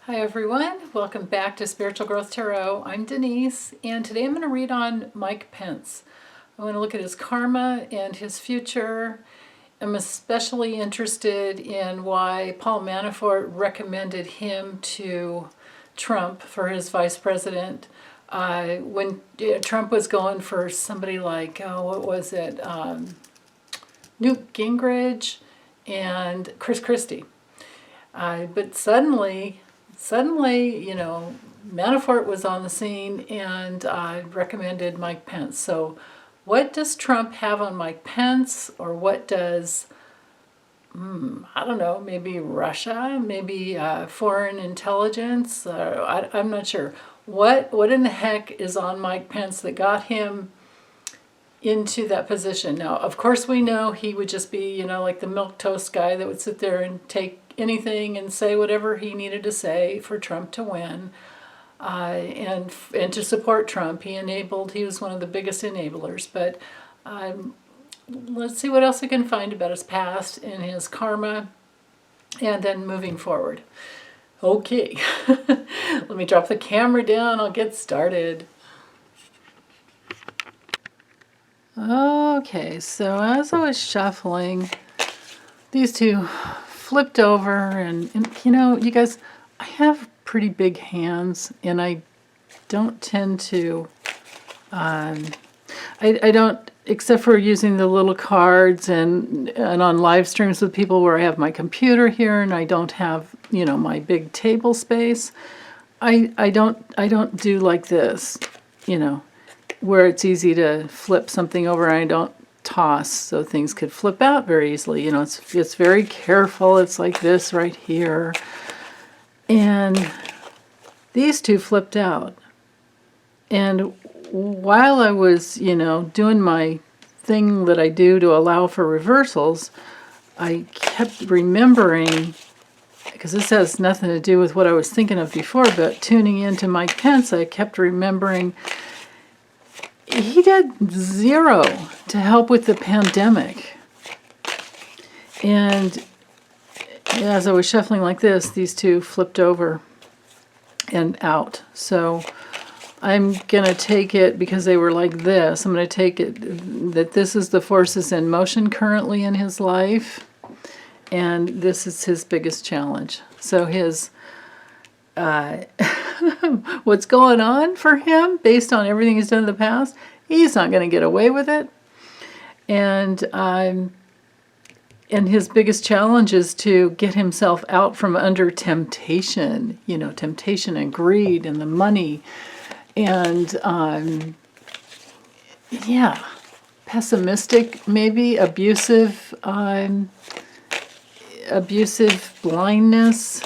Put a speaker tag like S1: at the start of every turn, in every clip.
S1: Hi everyone, welcome back to Spiritual Growth Tarot. I'm Denise, and today I'm going to read on Mike Pence. I want to look at his karma and his future. I'm especially interested in why Paul Manafort recommended him to Trump for his vice president. When Trump was going for somebody like, Newt Gingrich and Chris Christie. But suddenly, Manafort was on the scene and recommended Mike Pence. So what does Trump have on Mike Pence? Or what does, I don't know, maybe Russia, maybe foreign intelligence? I'm not sure. What in the heck is on Mike Pence that got him into that position? Now, of course, we know he would just be, like the milquetoast guy that would sit there and take anything and say whatever he needed to say for Trump to win, and to support Trump. He was one of the biggest enablers. But let's see what else we can find about his past and his karma, and then moving forward. Okay, let me drop the camera down. I'll get started. Okay, so as I was shuffling, these two flipped over, and you guys, I have pretty big hands, and I don't tend to, I don't, except for using the little cards and on live streams with people where I have my computer here and I don't have, my big table space, I don't do like this, where it's easy to flip something over and I don't toss, so things could flip out very easily. It's very careful. It's like this right here. And these two flipped out. And while I was, doing my thing that I do to allow for reversals, I kept remembering, because this has nothing to do with what I was thinking of before, but tuning into Mike Pence, I kept remembering he did zero to help with the pandemic. And as I was shuffling like this, these two flipped over and out. So I'm going to take it, because they were like this, I'm going to take it that this is the forces in motion currently in his life, and this is his biggest challenge. So his what's going on for him, based on everything he's done in the past, he's not going to get away with it. And his biggest challenge is to get himself out from under temptation, temptation and greed and the money. And, pessimistic, maybe, abusive blindness.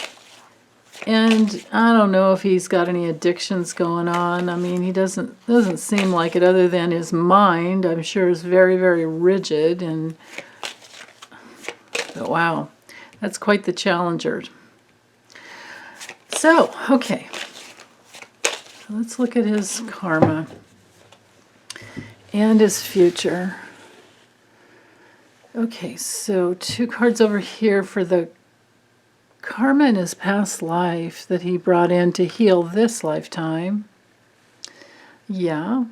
S1: And I don't know if he's got any addictions going on. I mean, he doesn't seem like it, other than his mind, I'm sure, is very, very rigid. But wow, that's quite the challenger. So, okay, let's look at his karma and his future. Okay, so 2 cards over here for the karma in his past life that he brought in to heal this lifetime. Yeah,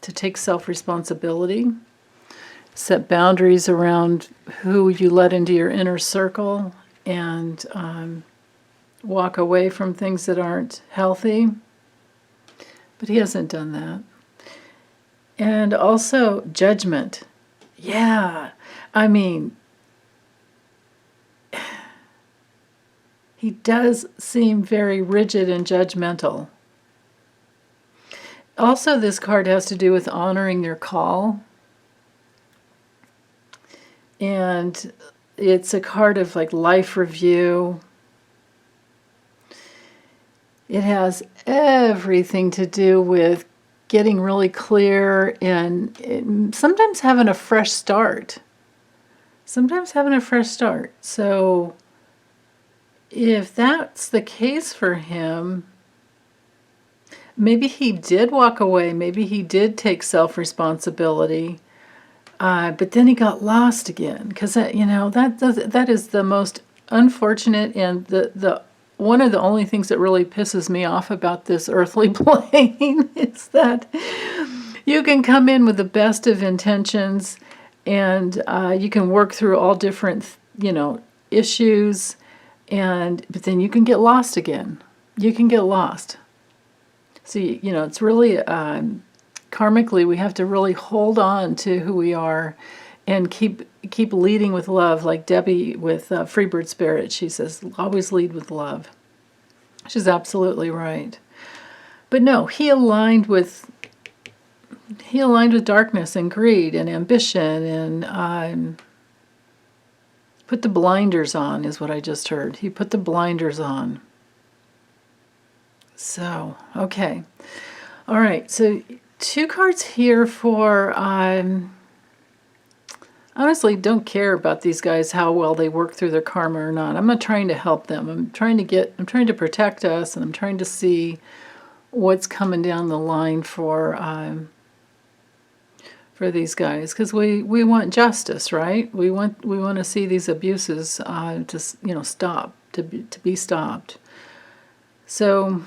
S1: to take self-responsibility, set boundaries around who you let into your inner circle, and walk away from things that aren't healthy. But he hasn't done that. And also judgment. Yeah, I mean, he does seem very rigid and judgmental. Also, this card has to do with honoring your call. And it's a card of like life review. It has everything to do with getting really clear and sometimes having a fresh start. So if that's the case for him, maybe he did walk away, maybe he did take self-responsibility, but then he got lost again, because that is the most unfortunate and the one of the only things that really pisses me off about this earthly plane is that you can come in with the best of intentions, and you can work through all different, issues, but then you can get lost again. You can get lost. See, it's really, karmically, we have to really hold on to who we are and keep leading with love, like Debbie with Freebird Spirit. She says, always lead with love. She's absolutely right. But no, he aligned with darkness and greed and ambition, and put the blinders on, is what I just heard. He put the blinders on. So, okay. All right, so 2 cards here for, honestly, don't care about these guys, how well they work through their karma or not. I'm not trying to help them. I'm trying to protect us, and I'm trying to see what's coming down the line for these guys, because we want justice, right? We want to see these abuses to stop, to be stopped. So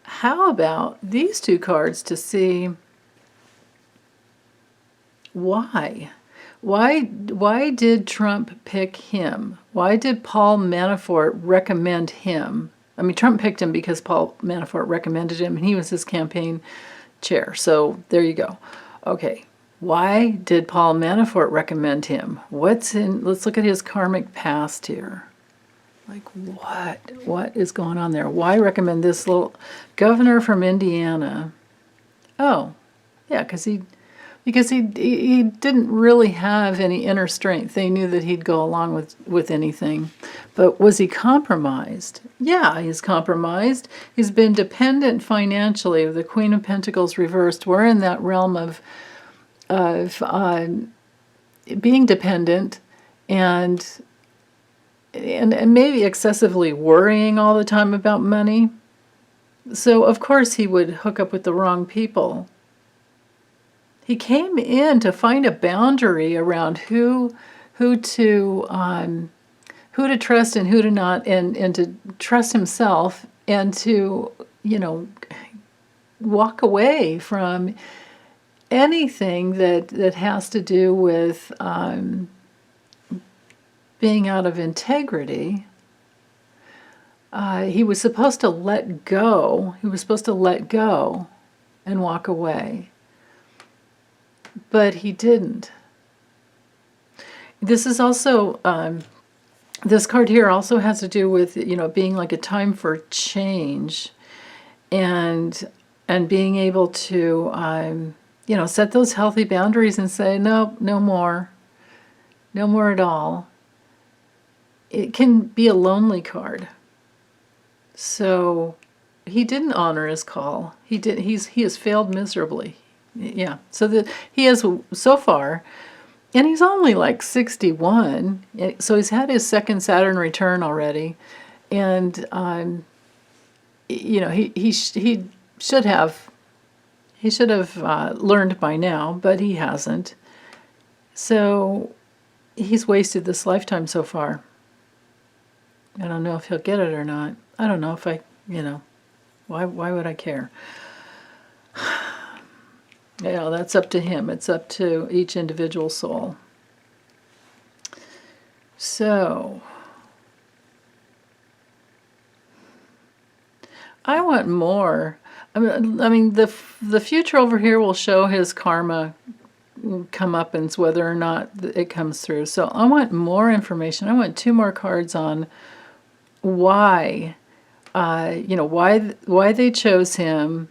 S1: how about these 2 cards to see why? Why did Trump pick him? Why did Paul Manafort recommend him? I mean, Trump picked him because Paul Manafort recommended him, and he was his campaign chair. So there you go. Okay. Why did Paul Manafort recommend him? Let's look at his karmic past here. Like, what is going on there? Why recommend this little governor from Indiana? Oh, yeah, because he didn't really have any inner strength. They knew that he'd go along with anything. But was he compromised? Yeah, he's compromised. He's been dependent financially. With the Queen of Pentacles reversed, we're in that realm of being dependent and maybe excessively worrying all the time about money. So, of course, he would hook up with the wrong people. He came in to find a boundary around who to trust and who to not, and to trust himself, and to, walk away from anything that has to do with being out of integrity. He was supposed to let go. He was supposed to let go and walk away. But he didn't. This is also, this card here also has to do with, being like a time for change, and being able to, set those healthy boundaries and say, no, no more at all. It can be a lonely card. So he didn't honor his call. He has failed miserably. Yeah. So he has so far, and he's only like 61. So he's had his second Saturn return already, and he should have learned by now, but he hasn't. So he's wasted this lifetime so far. I don't know if he'll get it or not. I don't know if why would I care? That's up to him. It's up to each individual soul. So, I want more. I mean, the future over here will show his karma comeuppance, whether or not it comes through. So I want more information. I want 2 more cards on why, why they chose him,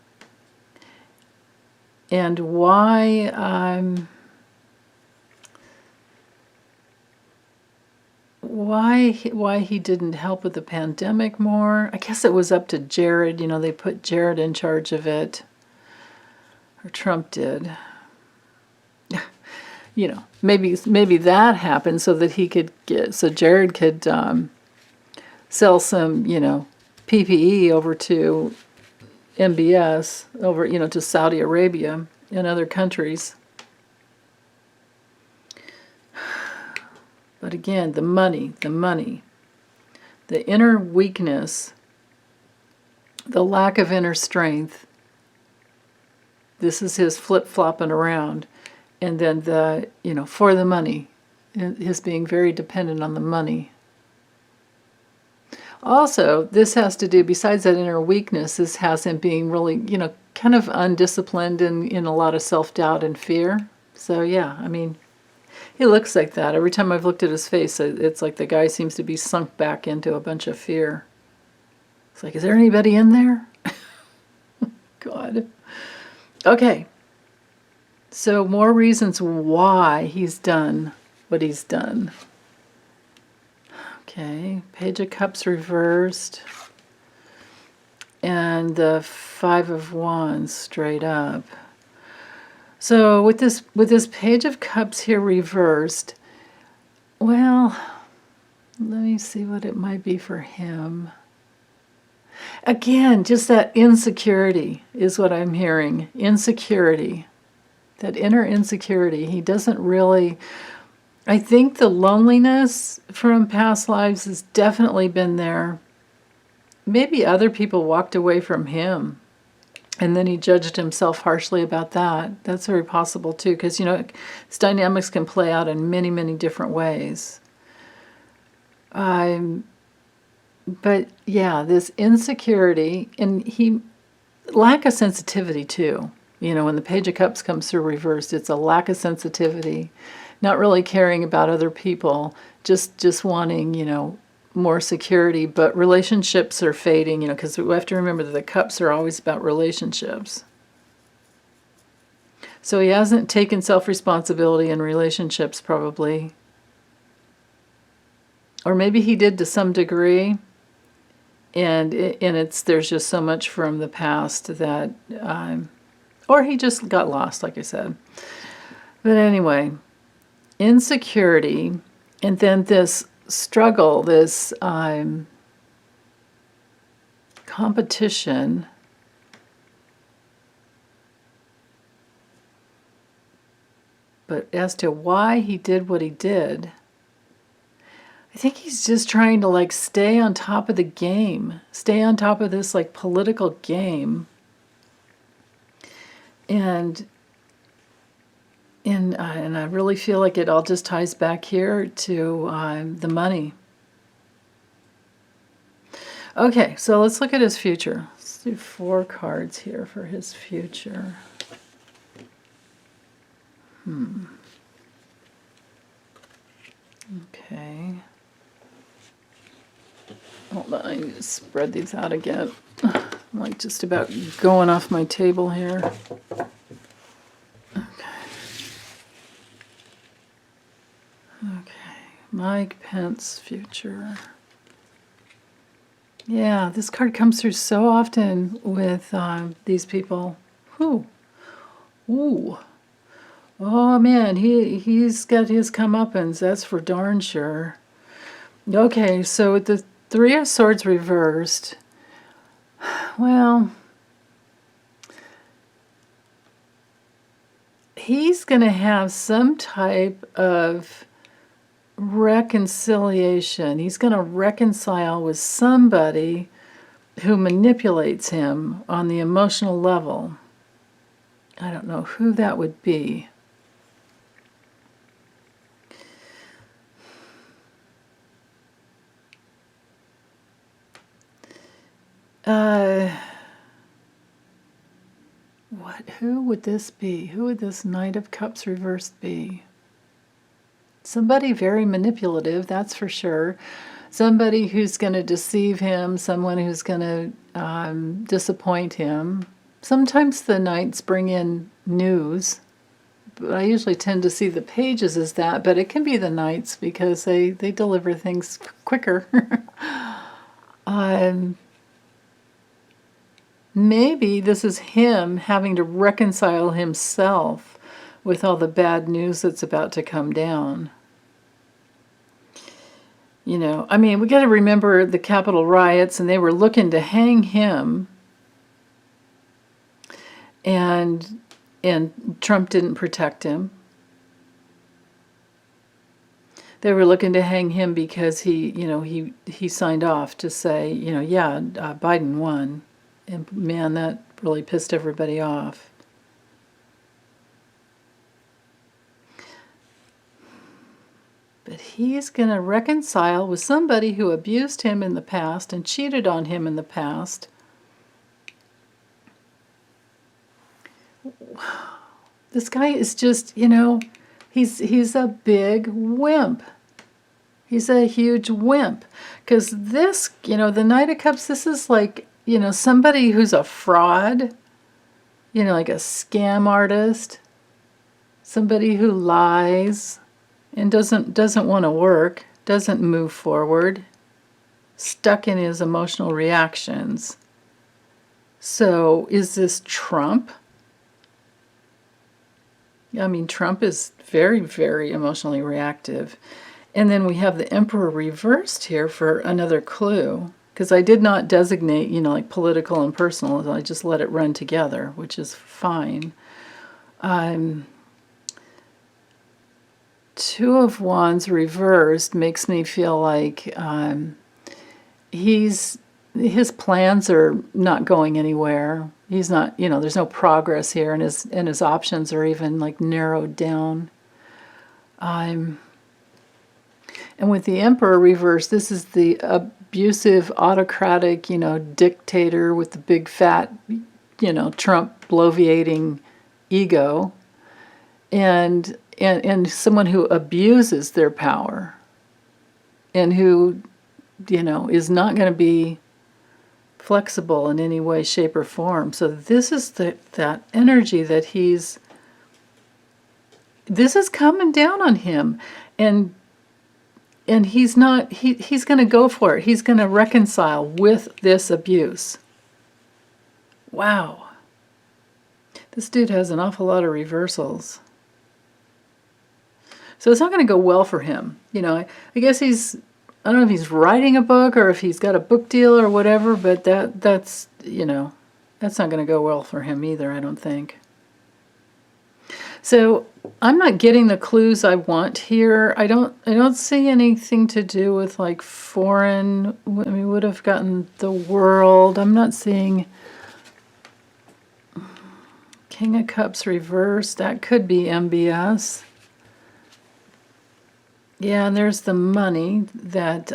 S1: and why he didn't help with the pandemic more. I guess it was up to Jared. They put Jared in charge of it, or Trump did. Maybe that happened so that Jared could sell some, PPE over to MBS, over, to Saudi Arabia and other countries. But again, the money. the inner weakness, the lack of inner strength. This is his flip-flopping around. And then the, for the money, his being very dependent on the money. Also, this has to do, besides that inner weakness, this has him being really, kind of undisciplined and in a lot of self-doubt and fear. So yeah, I mean, he looks like that. Every time I've looked at his face, it's like the guy seems to be sunk back into a bunch of fear. It's like, is there anybody in there? God. Okay. So more reasons why he's done what he's done. Okay, Page of Cups reversed. And the Five of Wands straight up. So with this Page of Cups here reversed, well, let me see what it might be for him. Again, just that insecurity is what I'm hearing. Insecurity. That inner insecurity. He doesn't really... I think the loneliness from past lives has definitely been there. Maybe other people walked away from him. And then he judged himself harshly about that. That's very possible too, because, its dynamics can play out in many, many different ways. But yeah, this insecurity, and lack of sensitivity too. When the Page of Cups comes through reversed, it's a lack of sensitivity, not really caring about other people, just wanting, more security, but relationships are fading, because we have to remember that the cups are always about relationships. So he hasn't taken self-responsibility in relationships, probably. Or maybe he did to some degree, and there's just so much from the past that, or he just got lost, like I said. But anyway, insecurity, and then this struggle, this competition. But as to why he did what he did, I think he's just trying to stay on top of the game, stay on top of this political game. And I really feel like it all just ties back here to the money. Okay, so let's look at his future. Let's do 4 cards here for his future. Okay. Hold on, I need to spread these out again. I'm just about going off my table here. Okay, Mike Pence future. Yeah, this card comes through so often with these people. Ooh. Oh man, he's got his comeuppance, that's for darn sure. Okay, so with the 3 of Swords reversed, well, he's going to have some type of reconciliation. He's going to reconcile with somebody who manipulates him on the emotional level. I don't know who that would be. Who would this be? Who would this Knight of Cups reversed be? Somebody very manipulative, that's for sure. Somebody who's going to deceive him, someone who's going to disappoint him. Sometimes the Knights bring in news, but I usually tend to see the pages as that, but it can be the Knights because they deliver things quicker. Maybe this is him having to reconcile himself with all the bad news that's about to come down. I mean, we got to remember the Capitol riots, and they were looking to hang him, and Trump didn't protect him. They were looking to hang him because he signed off to say, yeah, Biden won. And man, that really pissed everybody off. But he's going to reconcile with somebody who abused him in the past and cheated on him in the past. This guy is just, he's a big wimp. He's a huge wimp. Because this, the Knight of Cups, this is like, somebody who's a fraud, like a scam artist, somebody who lies and doesn't want to work, doesn't move forward, stuck in his emotional reactions. So is this Trump? I mean, Trump is very, very emotionally reactive. And then we have the Emperor reversed here for another clue. Because I did not designate, like political and personal. I just let it run together, which is fine. Two of Wands reversed makes me feel like his plans are not going anywhere. He's not, there's no progress here, and his options are even like narrowed down. And with the Emperor reversed, this is the abusive, autocratic, dictator with the big fat, Trump bloviating ego, and someone who abuses their power, and who, is not going to be flexible in any way, shape, or form. So this is that energy that this is coming down on him, and he's not, he's going to go for it. He's going to reconcile with this abuse. Wow. This dude has an awful lot of reversals. So it's not going to go well for him. I guess I don't know if he's writing a book or if he's got a book deal or whatever, but that's not going to go well for him either, I don't think. So I'm not getting the clues I want here. I don't see anything to do with like foreign. We would have gotten the world. I'm not seeing King of Cups reversed. That could be MBS. Yeah, and there's the money that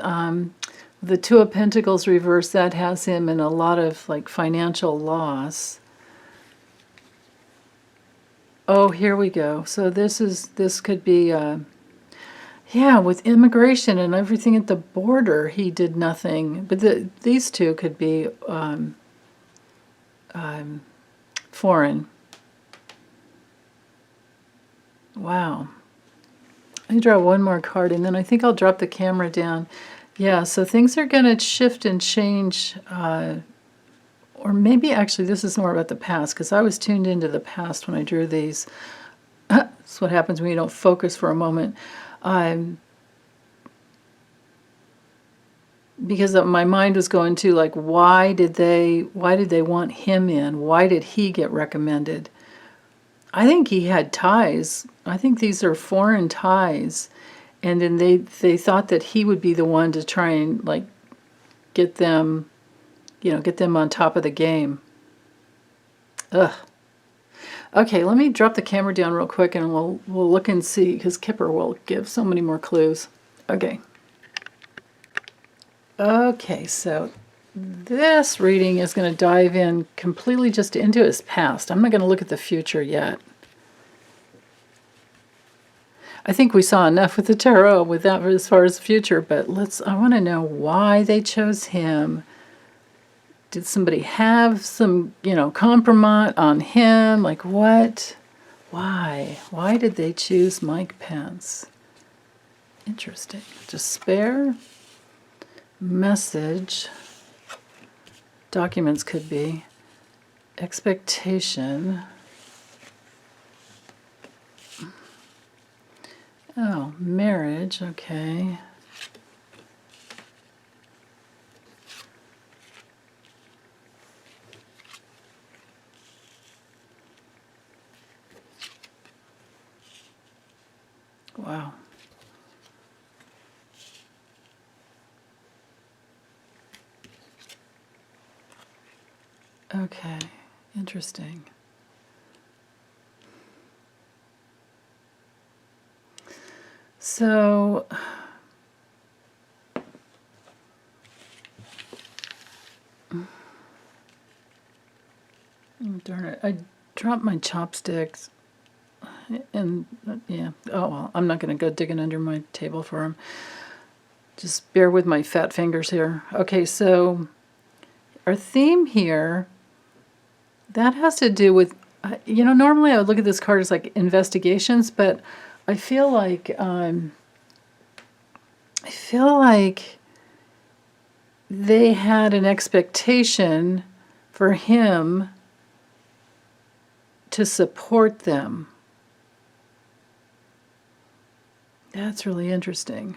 S1: the Two of Pentacles reversed. That has him in a lot of like financial loss. Oh, here we go. So this could be, yeah, with immigration and everything at the border, he did nothing. But these two could be foreign. Wow. Let me draw one more card, and then I think I'll drop the camera down. Yeah, so things are going to shift and change. Or maybe actually this is more about the past, because I was tuned into the past when I drew these. That's what happens when you don't focus for a moment. Because my mind was going to like, why did they want him in? Why did he get recommended? I think he had ties. I think these are foreign ties. And then they thought that he would be the one to try and like get them on top of the game. Ugh. Okay, let me drop the camera down real quick and we'll look and see, because Kipper will give so many more clues. Okay. Okay, so this reading is going to dive in completely just into his past. I'm not going to look at the future yet. I think we saw enough with the tarot with that as far as the future, but I want to know why they chose him. Did somebody have some, compromise on him? Like what? Why? Why did they choose Mike Pence? Interesting. Despair. Message. Documents could be. Expectation. Oh, marriage. Okay. Wow. Okay, interesting. So, darn it, I dropped my chopsticks. And, yeah, oh well, I'm not going to go digging under my table for them. Just bear with my fat fingers here. Okay, so our theme here, that has to do with, you know, normally I would look at this card as like investigations, but I feel like they had an expectation for him to support them. That's really interesting.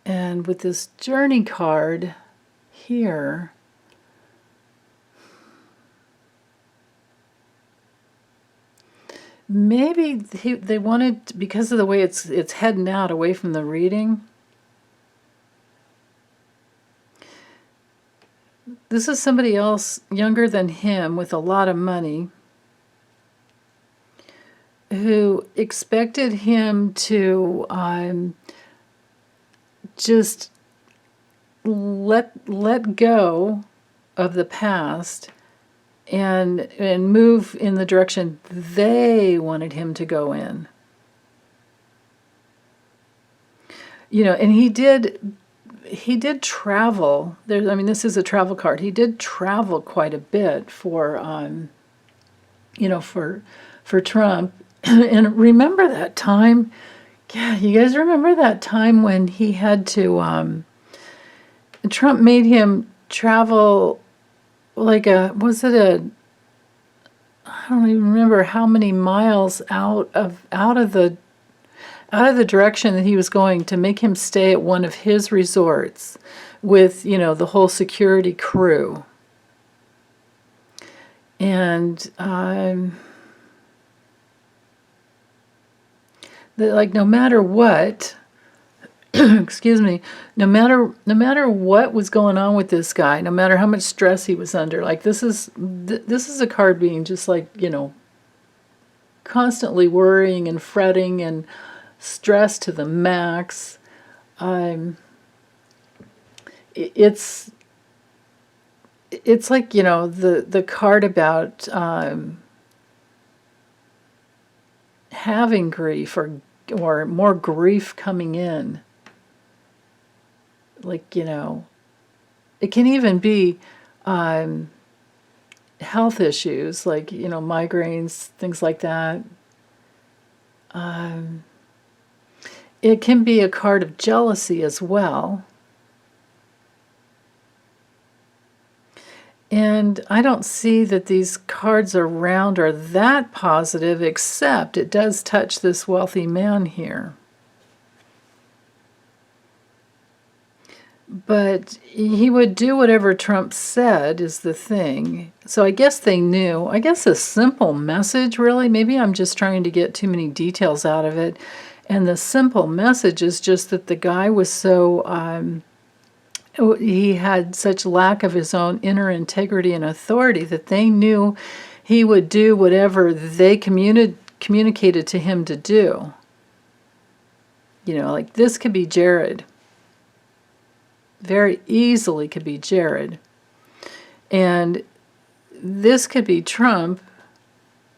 S1: And with this journey card here, maybe they wanted, because of the way it's heading out away from the reading. This is somebody else younger than him with a lot of money who expected him to just let go of the past and move in the direction they wanted him to go in. You know, and he did travel. I mean, this is a travel card. He did travel quite a bit for you know, for Trump. And remember that time? Yeah, you guys remember that time when he had to Trump made him travel like I don't even remember how many miles out of the direction that he was going, to make him stay at one of his resorts with, you know, the whole security crew. And like, no matter what, excuse me, no matter what was going on with this guy, no matter how much stress he was under, like this is a card being just like, you know, constantly worrying and fretting and stressed to the max. It's like, you know, the card about having grief or more grief coming in. Like, you know, it can even be health issues, like, you know, migraines, things like that. It can be a card of jealousy as well. And I don't see that these cards around are that positive, except it does touch this wealthy man here. But he would do whatever Trump said is the thing. So I guess they knew. I guess a simple message, really. Maybe I'm just trying to get too many details out of it. And the simple message is just that the guy was so... he had such lack of his own inner integrity and authority that they knew he would do whatever they communicated to him to do. You know, like this could be Jared. Very easily could be Jared. And this could be Trump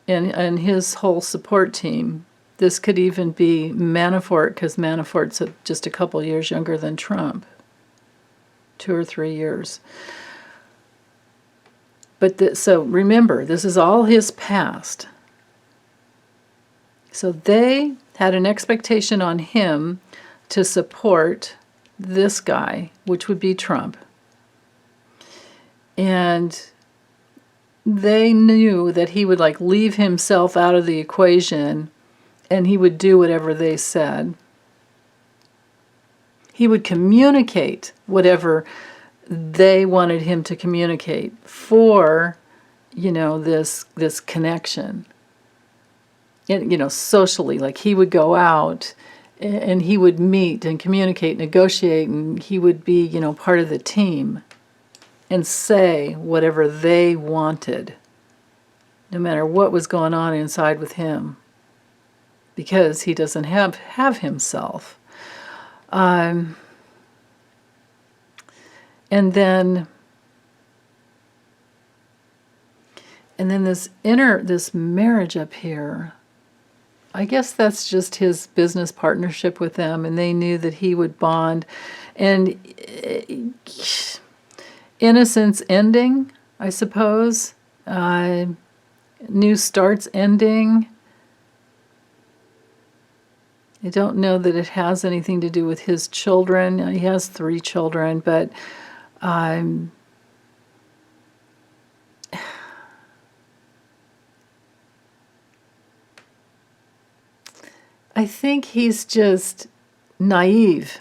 S1: and his whole support team. This could even be Manafort, because Manafort's just a couple years younger than Trump. 2 or 3 years. But so remember, this is all his past. So they had an expectation on him to support this guy, which would be Trump. And they knew that he would like leave himself out of the equation and he would do whatever they said. He would communicate whatever they wanted him to communicate for, you know, this connection. And, you know, socially, like he would go out and he would meet and communicate, negotiate, and he would be, you know, part of the team and say whatever they wanted, no matter what was going on inside with him, because he doesn't have himself. And then this marriage up here, I guess that's just his business partnership with them, and they knew that he would bond. And innocence ending, I suppose. New starts ending. I don't know that it has anything to do with his children. He has 3 children, but I think he's just naive.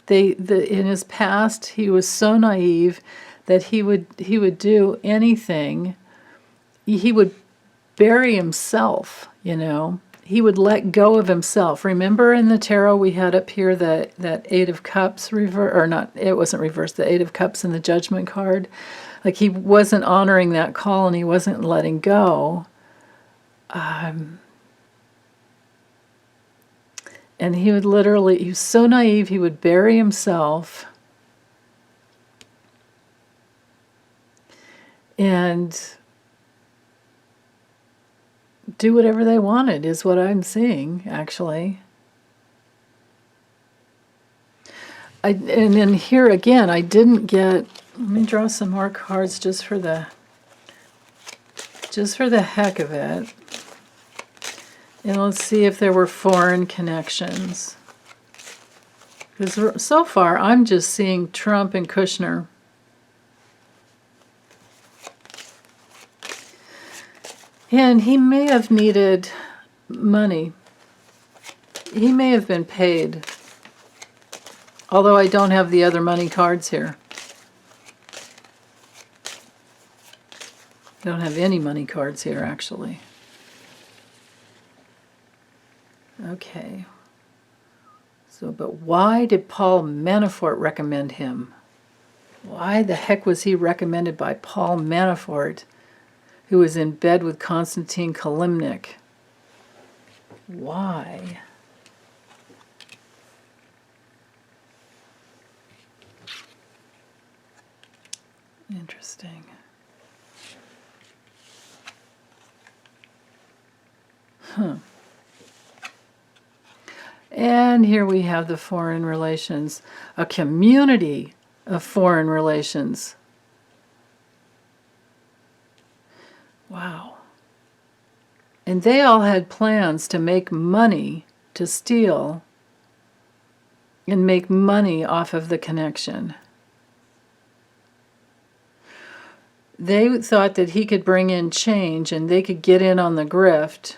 S1: In his past, he was so naive that he would do anything. He would bury himself, you know. He would let go of himself. Remember in the tarot we had up here that 8 of Cups reverse, or not, it wasn't reversed, the 8 of Cups in the Judgment card. Like he wasn't honoring that call and he wasn't letting go. And he would literally, he was so naive, he would bury himself. And do whatever they wanted, is what I'm seeing, actually. And then here again, I didn't get, let me draw some more cards just for the heck of it. And let's see if there were foreign connections. Because so far, I'm just seeing Trump and Kushner. And he may have needed money. He may have been paid. Although I don't have the other money cards here. I don't have any money cards here, actually. Okay. So, but why did Paul Manafort recommend him? Why the heck was he recommended by Paul Manafort, who was in bed with Konstantin Kalimnik? Why? Interesting. Huh. And here we have the foreign relations, a community of foreign relations. Wow. And they all had plans to make money, to steal, and make money off of the connection. They thought that he could bring in change and they could get in on the grift.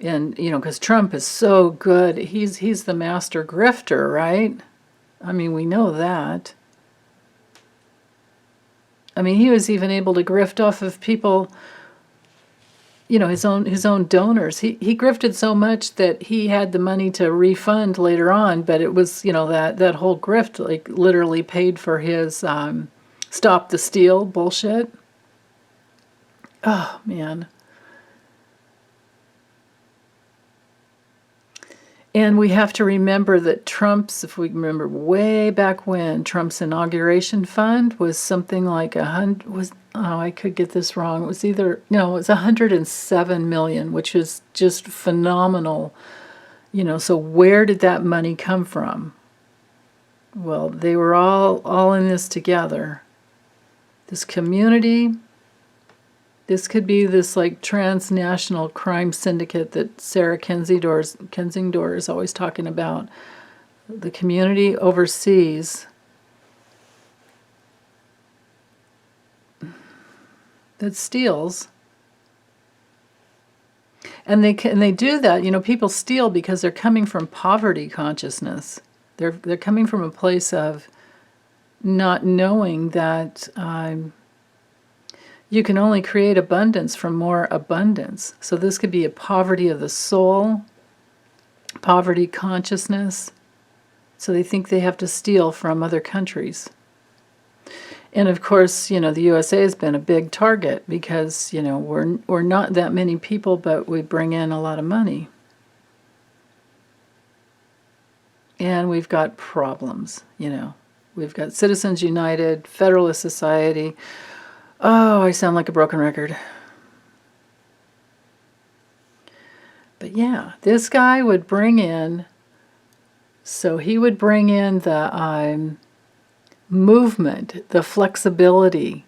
S1: And, you know, because Trump is so good. He's the master grifter, right? I mean, we know that. I mean, he was even able to grift off of people, you know, his own donors. He grifted so much that he had the money to refund later on, but it was, you know, that whole grift, like, literally paid for his stop the steal bullshit. Oh, man. And we have to remember that Trump's, if we remember way back when, Trump's inauguration fund was something like I could get this wrong. It was it was 107 million, which is just phenomenal. You know, so where did that money come from? Well, they were all in this together. This community. This could be this like transnational crime syndicate that Sarah Kensingdor is always talking about. The community overseas that steals. And they do that. You know, people steal because they're coming from poverty consciousness. They're coming from a place of not knowing that you can only create abundance from more abundance. So this could be a poverty of the soul, poverty consciousness. So they think they have to steal from other countries. And of course, you know, the USA has been a big target because, you know, we're not that many people, but we bring in a lot of money. And we've got problems, you know. We've got Citizens United, Federalist Society. Oh, I sound like a broken record. But yeah, this guy would bring in, so he would bring in the movement, the flexibility,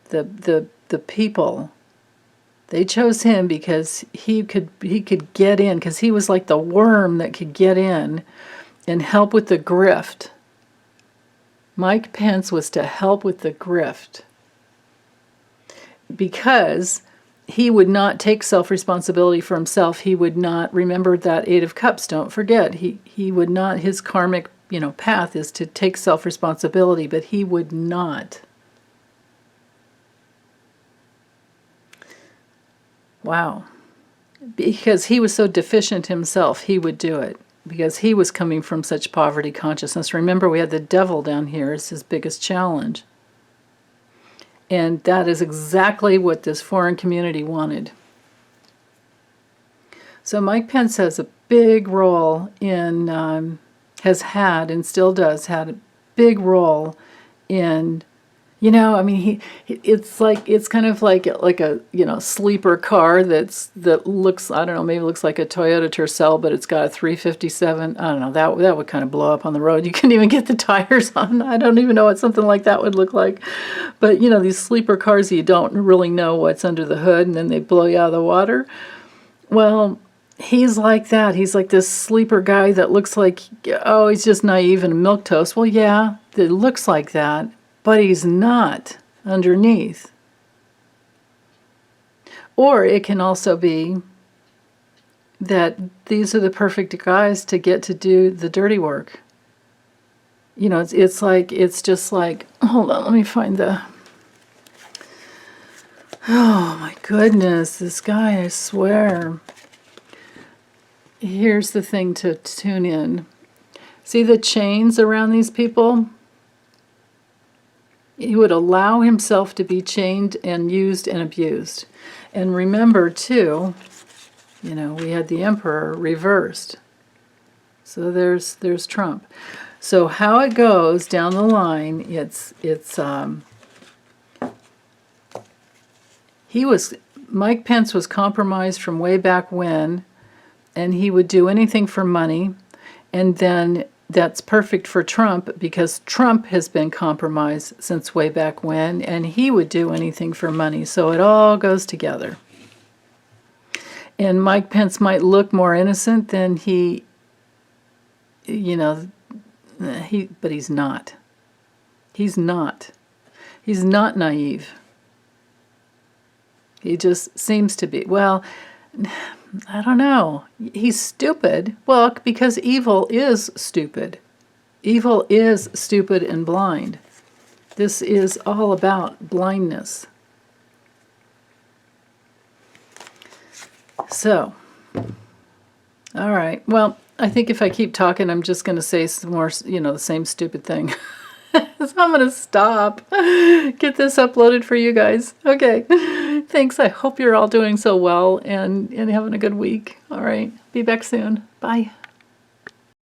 S1: the people. They chose him because he could get in, because he was like the worm that could get in and help with the grift. Mike Pence was to help with the grift because he would not take self-responsibility for himself. He would not, remember that Eight of Cups, don't forget, he would not, his karmic, you know, path is to take self-responsibility, but he would not. Wow. Because he was so deficient himself, he would do it. Because he was coming from such poverty consciousness. Remember, we had the devil down here as his biggest challenge. And that is exactly what this foreign community wanted. So Mike Pence has a big role in, has had and still does, had a big role in, you know, I mean, it's kind of like a, you know, sleeper car that looks, I don't know, maybe looks like a Toyota Tercel, but it's got a 357. I don't know, that would kind of blow up on the road. You couldn't even get the tires on. I don't even know what something like that would look like. But, you know, these sleeper cars, you don't really know what's under the hood, and then they blow you out of the water. Well, he's like that. He's like this sleeper guy that looks like, oh, he's just naive and milquetoast. Well, yeah, it looks like that. But he's not underneath. Or it can also be that these are the perfect guys to get to do the dirty work. You know, it's just like, hold on, let me find the, oh my goodness, this guy, I swear. Here's the thing to tune in. See the chains around these people? He would allow himself to be chained and used and abused. And remember, too, you know, we had the Emperor reversed. So there's Trump. So how it goes down the line, Mike Pence was compromised from way back when, and he would do anything for money, and then that's perfect for Trump because Trump has been compromised since way back when, and he would do anything for money. So it all goes together. And Mike Pence might look more innocent than he, you know, but he's not. He's not. He's not naive. He just seems to be. Well, I don't know. He's stupid. Well, because evil is stupid. Evil is stupid and blind. This is all about blindness. So, all right. Well, I think if I keep talking, I'm just going to say some more, you know, the same stupid thing. So I'm going to stop. Get this uploaded for you guys. Okay. Thanks. I hope you're all doing so well and having a good week. All right. Be back soon. Bye.